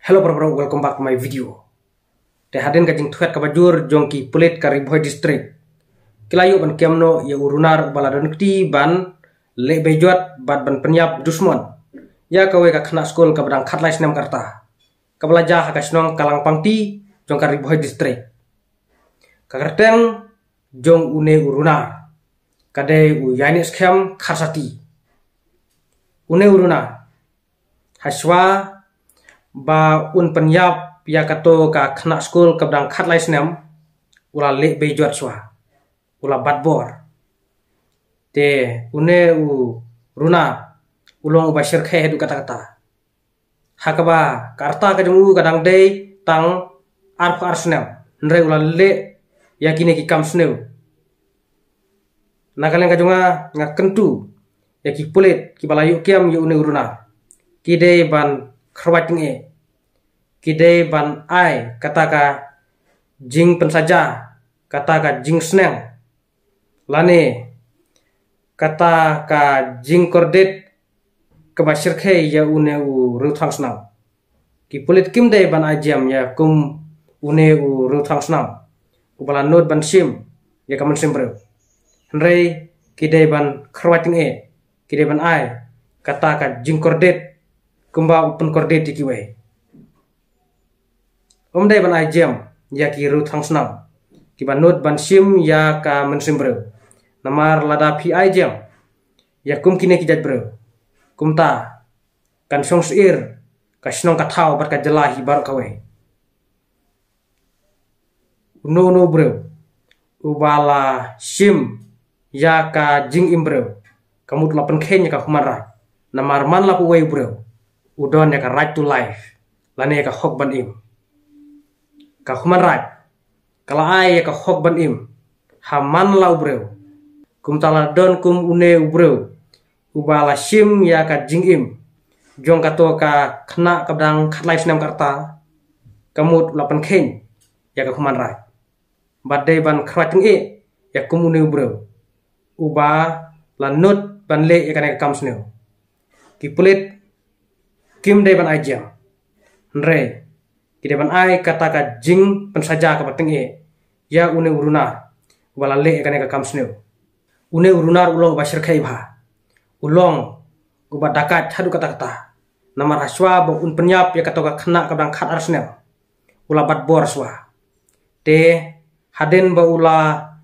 Hello bro, welcome back to my video. Te hadin kajing thuet kabajur jongki pulit kari boy district. Kilayu ban kemno ya urunar baladon kti ban le bejot ban penyap dusmon. Ya kawe ka khana school ka badang khatlai snam karta. Kabelaja ha kasnong kalang pangti jong kari boy district. Kakarteng jong une urunar. Kade u yani skem kharsati. Une urunar. Haswa ba un penyap ya kato ka khana school ka badang khatlai snam ula le bejot swa. Ula badbor. Te une u runa ulong bashir khe hedu kata-kata. Hakaba karta kadung kadang day tang arp arsenal. Nre ula le yakine ki kam sneu. Nakaleng kajunga ngakentu ya ki pulit ki balayu kiam yu une runa. Kide ban khrwating e. Kide ban ai kataka jing pensaja kataka jing sneng. Lane kataka jing kordet kebashir khe ya une u ruthang snam. Ki pulit kim de ban ajam ya kum une u ruthang snam. Ubala not ban sim ya kaman simbre. Henry kide ban khrwating e. Kide ban ai kataka jing kordet kumba open kordet dikiwe. Omdai ban ajam ya ki ruthang snam. Ki ban not ban sim ya ka mensimbre. Namar lada pi ajam ya kum kine kijat bro. Kumta kan song sir ka snong kathau bar ka jelahi bar kawe. No bro. Ubala sim ya ka jing imbro. Kamu lapan kenya ka humara. Namar man lapu way bro. Udon ya ka right to life. Lane ya ka hok ban im. Ka human right. Kala ai ya ka hok ban im. Haman lau bro. Kum tala don kum une bro. Ubala sim ya ka jing im. Jong kato ka kena kabdang khatlai snam karta. Kamut lapan keny ya ka human right. Badai ban khrwating e ya kum une bro. Uba lanut ban le ya ka kam sneu. Ki pulit kim de ban ajam. Nre kide ban ai kata ka jing pensaja ka bating e ya une urunar wala le ka kam sneu. Une urunar ulong bashir khai bha. Ulong uba dakat hadu kata-kata. Namar haswa ba un penyap ya kata ka khana ka bang khat arsnel. Ula bat bor swa. Te haden ba ula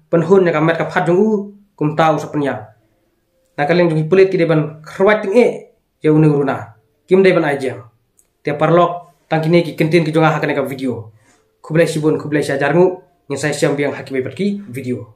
penhun ya ka met ka phat jung u kum tau sa penyap. Nakaleng jung pulit kide ban khrwating e ya une urunar. Kim de ban ajam. Te parlok tangkine ki kentin ki jonga hakane ka video. Kublai sibun kublai syajarmu yang saya siam biang hakibai pergi video.